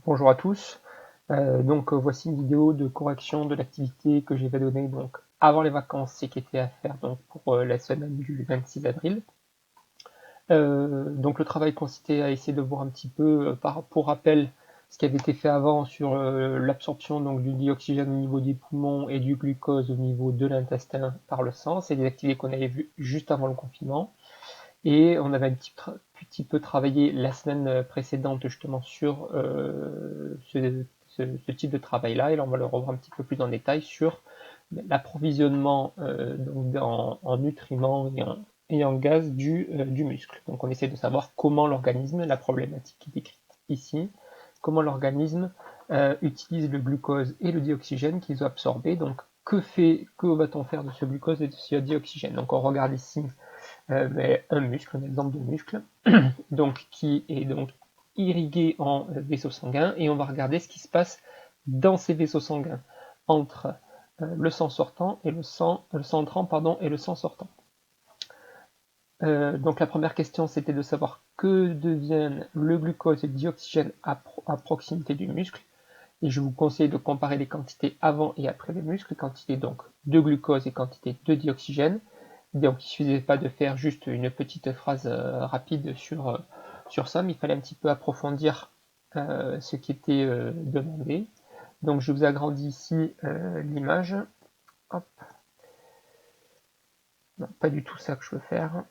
Bonjour à tous. Voici une vidéo de correction de l'activité que j'avais donnée donc avant les vacances et qui était à faire donc pour la semaine du 26 avril. Donc le travail consistait à essayer de voir un petit peu pour rappel ce qui avait été fait avant sur l'absorption donc du dioxygène au niveau des poumons et du glucose au niveau de l'intestin par le sang. C'est des activités qu'on avait vues juste avant le confinement. Et on avait un petit peu travaillé la semaine précédente justement sur ce type de travail-là. Et là, on va le revoir un petit peu plus en détail sur l'approvisionnement en nutriments et en gaz du muscle. Donc on essaie de savoir comment l'organisme, la problématique qui est décrite ici, comment l'organisme utilise le glucose et le dioxygène qu'ils ont absorbés. Donc que va-t-on faire de ce glucose et de ce dioxygène? Donc on regarde ici un muscle, un exemple de muscle, donc qui est donc irrigué en vaisseau sanguin, et on va regarder ce qui se passe dans ces vaisseaux sanguins entre le sang sortant et le sang entrant pardon et le sang sortant. Donc la première question c'était de savoir que deviennent le glucose et le dioxygène à proximité du muscle. Et je vous conseille de comparer les quantités avant et après les muscles, quantité donc de glucose et quantité de dioxygène. Donc il ne suffisait pas de faire juste une petite phrase rapide sur ça, mais il fallait un petit peu approfondir ce qui était demandé. Donc je vous agrandis ici l'image. Hop. Non, pas du tout ça que je veux faire.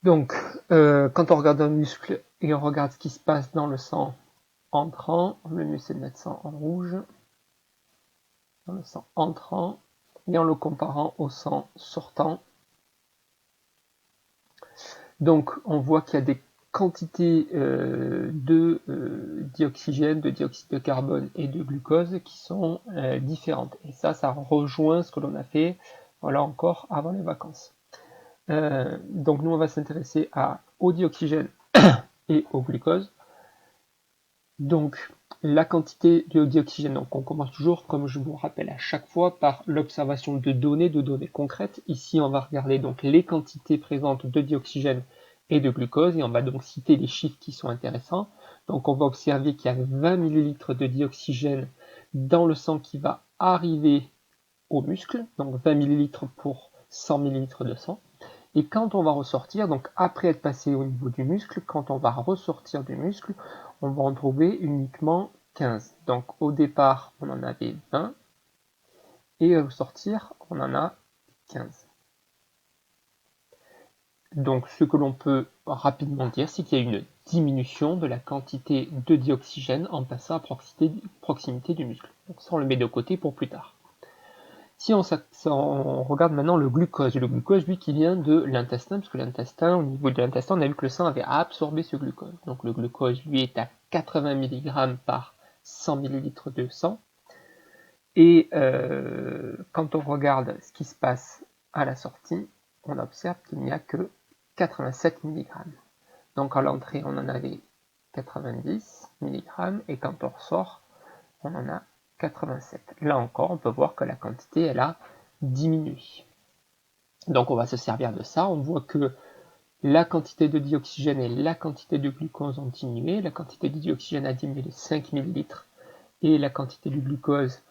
Donc quand on regarde un muscle et on regarde ce qui se passe dans le sang entrant, le mieux c'est de mettre ça en rouge, dans le sang entrant, et en le comparant au sang sortant. Donc on voit qu'il y a des quantités de dioxygène, de dioxyde de carbone et de glucose qui sont différentes. Et ça rejoint ce que l'on a fait, voilà encore, avant les vacances. Donc nous on va s'intéresser au dioxygène et au glucose. Donc la quantité de dioxygène, donc on commence toujours, comme je vous rappelle à chaque fois, par l'observation de données concrètes. Ici on va regarder donc les quantités présentes de dioxygène et de glucose, et on va donc citer les chiffres qui sont intéressants. Donc on va observer qu'il y a 20 ml de dioxygène dans le sang qui va arriver au muscle, donc 20 ml pour 100 ml de sang. Et quand on va ressortir, donc après être passé au niveau du muscle, quand on va ressortir du muscle, on va en trouver uniquement 15. Donc au départ, on en avait 20, et au sortir, on en a 15. Donc ce que l'on peut rapidement dire, c'est qu'il y a une diminution de la quantité de dioxygène en passant à proximité du muscle. Donc ça, on le met de côté pour plus tard. Si on regarde maintenant le glucose lui qui vient de l'intestin, parce que l'intestin, au niveau de l'intestin, on a vu que le sang avait absorbé ce glucose. Donc le glucose lui est à 80 mg par 100 ml de sang. Et quand on regarde ce qui se passe à la sortie, on observe qu'il n'y a que 87 mg. Donc à l'entrée, on en avait 90 mg, et quand on ressort, on en a 87. Là encore, on peut voir que la quantité, elle a diminué. Donc on va se servir de ça. On voit que la quantité de dioxygène et la quantité de glucose ont diminué. La quantité de dioxygène a diminué de 5 ml et la quantité du glucose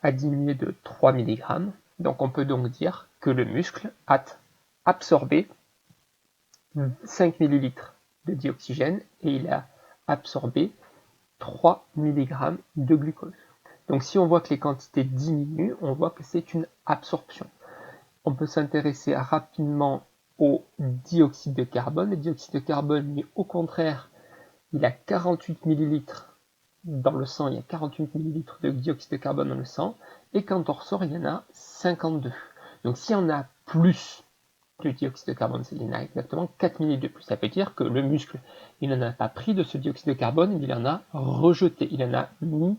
a diminué de 3 mg. Donc on peut donc dire que le muscle a absorbé 5 ml de dioxygène et il a absorbé 3 mg de glucose. Donc si on voit que les quantités diminuent, on voit que c'est une absorption. On peut s'intéresser rapidement au dioxyde de carbone. Le dioxyde de carbone, lui, au contraire, il a 48 ml dans le sang, il y a 48 ml de dioxyde de carbone dans le sang, et quand on ressort, il y en a 52. Donc si on a plus de dioxyde de carbone, il y en a exactement 4 ml de plus. Ça veut dire que le muscle, il n'en a pas pris de ce dioxyde de carbone, il en a rejeté, il en a mis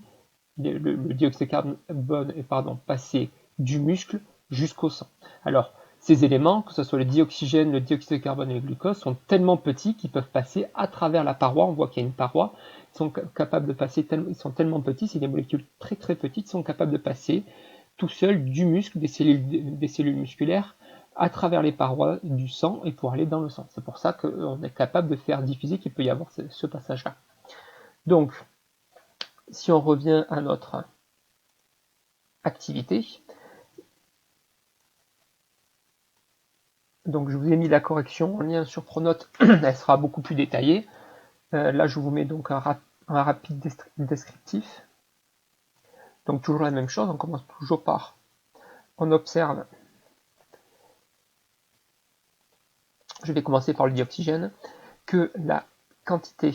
le dioxyde de carbone est passé du muscle jusqu'au sang. Alors, ces éléments, que ce soit le dioxygène, le dioxyde de carbone et le glucose, sont tellement petits qu'ils peuvent passer à travers la paroi. On voit qu'il y a une paroi. Ils sont capables de passer, ils sont tellement petits, c'est des molécules très très petites, sont capables de passer tout seuls du muscle, des cellules musculaires, à travers les parois du sang et pour aller dans le sang. C'est pour ça qu'on est capable de faire diffuser qu'il peut y avoir ce passage-là. Donc, si on revient à notre activité, donc je vous ai mis la correction en lien sur Pronote, elle sera beaucoup plus détaillée. Là, je vous mets donc un rapide descriptif. Donc toujours la même chose, on commence toujours par, on observe, je vais commencer par le dioxygène, que la quantité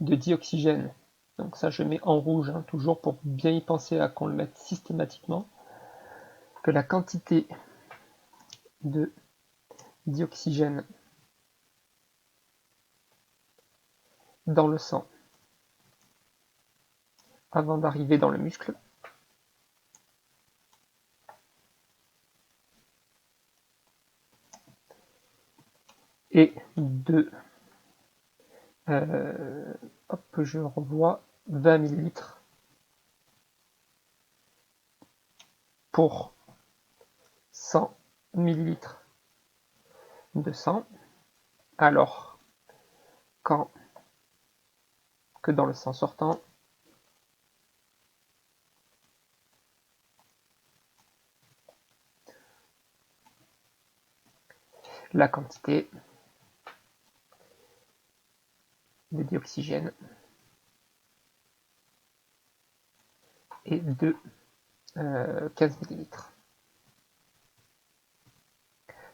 de dioxygène, donc ça je mets en rouge, hein, toujours pour bien y penser à qu'on le mette systématiquement, que la quantité de dioxygène dans le sang avant d'arriver dans le muscle est de, hop, je revois, 20 ml pour 100 ml de sang, alors que dans le sang sortant, la quantité de dioxygène est de 15 ml.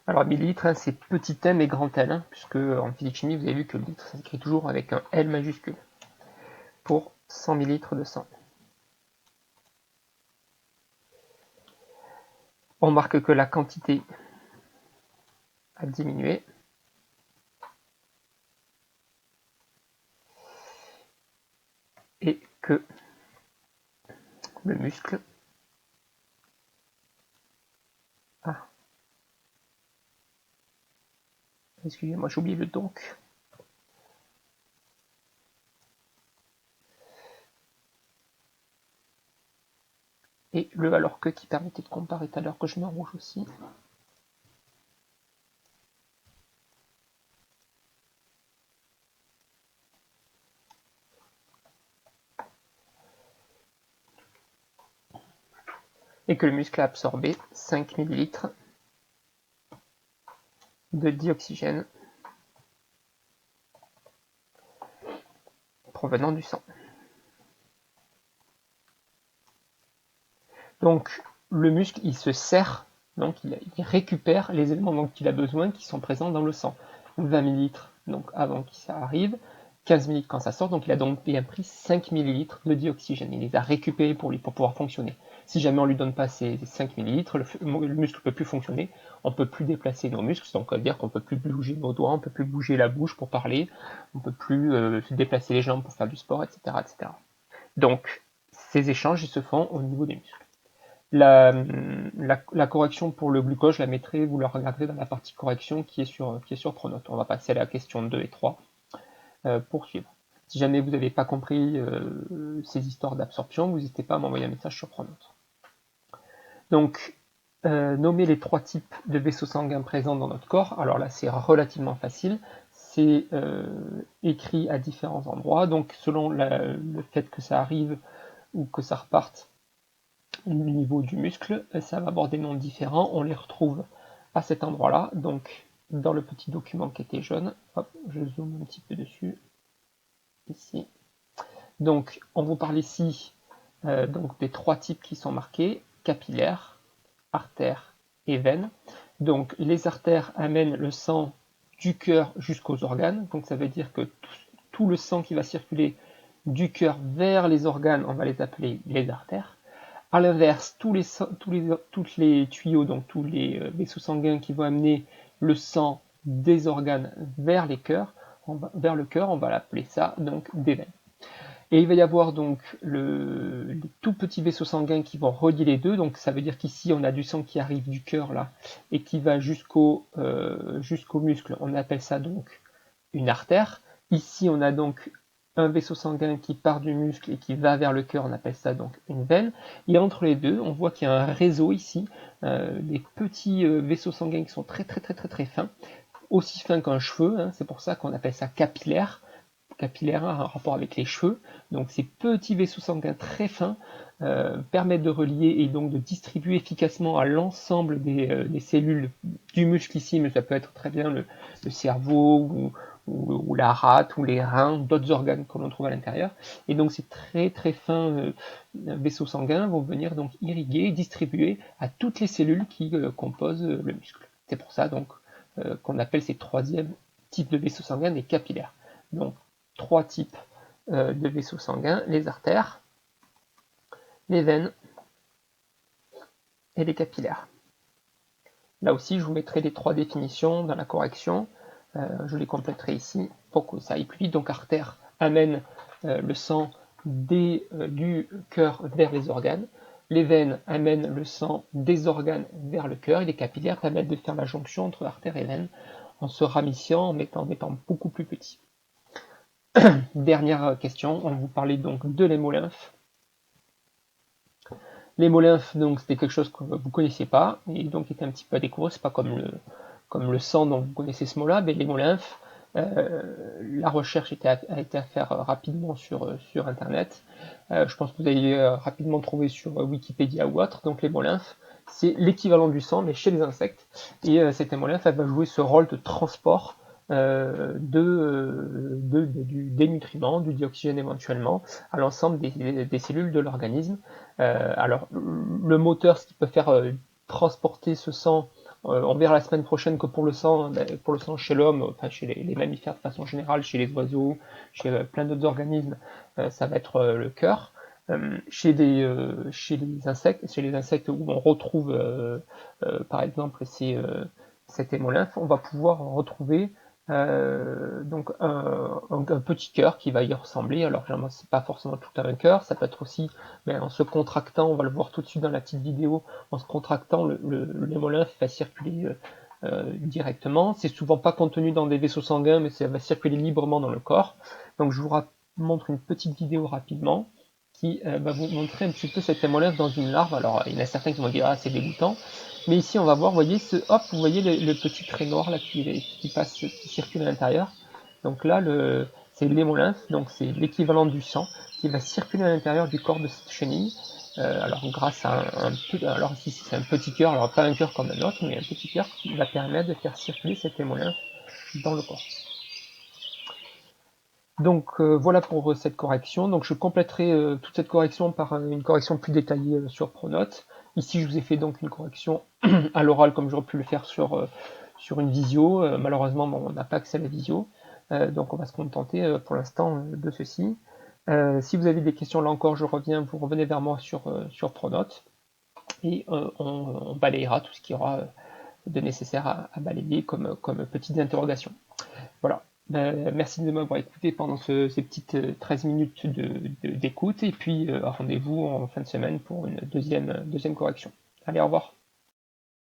Alors millilitre, hein, c'est petit m et grand L, hein, puisque en physique-chimie, vous avez vu que le litre s'écrit toujours avec un L majuscule pour 100 ml de sang. On marque que la quantité a diminué et que le muscle a... Excusez-moi, j'ai oublié le donc. Et le alors que qui permettait de comparer tout à l'heure, que je mets en rouge aussi. Et que le muscle a absorbé 5 ml de dioxygène provenant du sang. Donc le muscle, il se sert, donc il récupère les éléments dont il a besoin qui sont présents dans le sang. 20 ml donc avant que ça arrive, 15 ml quand ça sort, donc il a donc bien pris 5 ml de dioxygène. Il les a récupérés pour pouvoir fonctionner. Si jamais on ne lui donne pas ces 5 ml, le muscle ne peut plus fonctionner, on ne peut plus déplacer nos muscles, donc ça veut dire qu'on ne peut plus bouger nos doigts, on ne peut plus bouger la bouche pour parler, on ne peut plus se déplacer les jambes pour faire du sport, etc. etc. Donc ces échanges ils se font au niveau des muscles. La correction pour le glucose, je la mettrai, vous la regarderez dans la partie correction qui est sur Pronote. On va passer à la question 2 et 3 pour suivre. Si jamais vous n'avez pas compris ces histoires d'absorption, vous n'hésitez pas à m'envoyer un message sur Pronote. Donc, nommer les 3 types de vaisseaux sanguins présents dans notre corps. Alors là, c'est relativement facile. C'est écrit à différents endroits. Donc, selon le fait que ça arrive ou que ça reparte au niveau du muscle, ça va avoir des noms différents. On les retrouve à cet endroit-là. Donc, dans le petit document qui était jaune, hop, je zoome un petit peu dessus. Ici. Donc, on vous parle ici donc des 3 types qui sont marqués, capillaires, artères et veines. Donc, les artères amènent le sang du cœur jusqu'aux organes. Donc, ça veut dire que tout le sang qui va circuler du cœur vers les organes, on va les appeler les artères. À l'inverse, tous les tuyaux, donc tous les vaisseaux sanguins qui vont amener le sang des organes vers le cœur, on va l'appeler ça donc des veines. Et il va y avoir donc les tout petits vaisseaux sanguins qui vont relier les deux. Donc ça veut dire qu'ici on a du sang qui arrive du cœur là et qui va jusqu'au muscle. On appelle ça donc une artère. Ici on a donc un vaisseau sanguin qui part du muscle et qui va vers le cœur, on appelle ça donc une veine. Et entre les deux, on voit qu'il y a un réseau ici, des petits vaisseaux sanguins qui sont très fins, aussi fins qu'un cheveu, hein, c'est pour ça qu'on appelle ça capillaire. Capillaire a un rapport avec les cheveux. Donc ces petits vaisseaux sanguins très fins permettent de relier et donc de distribuer efficacement à l'ensemble des cellules du muscle ici, mais ça peut être très bien le cerveau ou la rate ou les reins, d'autres organes que l'on trouve à l'intérieur. Et donc ces très fins vaisseaux sanguins vont venir donc irriguer et distribuer à toutes les cellules qui composent le muscle. C'est pour ça donc qu'on appelle ces troisièmes types de vaisseaux sanguins des capillaires. Donc trois types de vaisseaux sanguins, les artères, les veines et les capillaires. Là aussi, je vous mettrai les trois définitions dans la correction. Je les compléterai ici pour que ça aille plus vite. Donc artère amène le sang du cœur vers les organes. Les veines amènent le sang des organes vers le cœur. Et les capillaires permettent de faire la jonction entre artère et veine en se ramifiant, en étant beaucoup plus petit. Dernière question, on vous parlait donc de l'hémolymphe. L'hémolymphe, donc, c'était quelque chose que vous ne connaissiez pas, et donc qui était un petit peu à découvrir. C'est pas comme le sang dont vous connaissez ce mot-là, mais l'hémolymphe, la recherche a été à faire rapidement sur Internet. Je pense que vous allez rapidement trouver sur Wikipédia ou autre. Donc l'hémolymphe, c'est l'équivalent du sang, mais chez les insectes. Et cette hémolymphe, elle va jouer ce rôle de transport des nutriments, du dioxygène éventuellement, à l'ensemble des cellules de l'organisme. Alors, le moteur, ce qui peut faire transporter ce sang, on verra la semaine prochaine que pour le sang chez l'homme, enfin chez les mammifères de façon générale, chez les oiseaux, chez plein d'autres organismes, ça va être le cœur. Chez les insectes où on retrouve par exemple cet hémolymphe, on va pouvoir retrouver donc un petit cœur qui va y ressembler. Alors généralement c'est pas forcément tout un cœur, ça peut être aussi, mais en se contractant, on va le voir tout de suite dans la petite vidéo, en se contractant l'hémolymphe va circuler directement. C'est souvent pas contenu dans des vaisseaux sanguins, mais ça va circuler librement dans le corps. Donc je vous montre une petite vidéo rapidement qui va vous montrer un petit peu cette hémolymphe dans une larve. Alors il y en a certains qui vont dire ah c'est dégoûtant, mais ici on va voir, vous voyez vous voyez le petit trait noir là qui circule à l'intérieur. Donc là c'est l'hémolymphe, donc c'est l'équivalent du sang qui va circuler à l'intérieur du corps de cette chenille. Alors grâce à alors ici c'est un petit cœur, alors pas un cœur comme un autre, mais un petit cœur qui va permettre de faire circuler cette hémolymphe dans le corps. Donc voilà pour cette correction. Donc je compléterai toute cette correction par une correction plus détaillée sur Pronote. Ici je vous ai fait donc une correction à l'oral comme j'aurais pu le faire sur une visio. Malheureusement on n'a pas accès à la visio. Donc on va se contenter pour l'instant de ceci. Si vous avez des questions là encore, je reviens, vous revenez vers moi sur Pronote. Et on balayera tout ce qu'il y aura de nécessaire à balayer comme petites interrogations. Voilà. Merci de m'avoir écouté pendant ces petites 13 minutes d'écoute et puis rendez-vous en fin de semaine pour une deuxième correction. Allez, au revoir.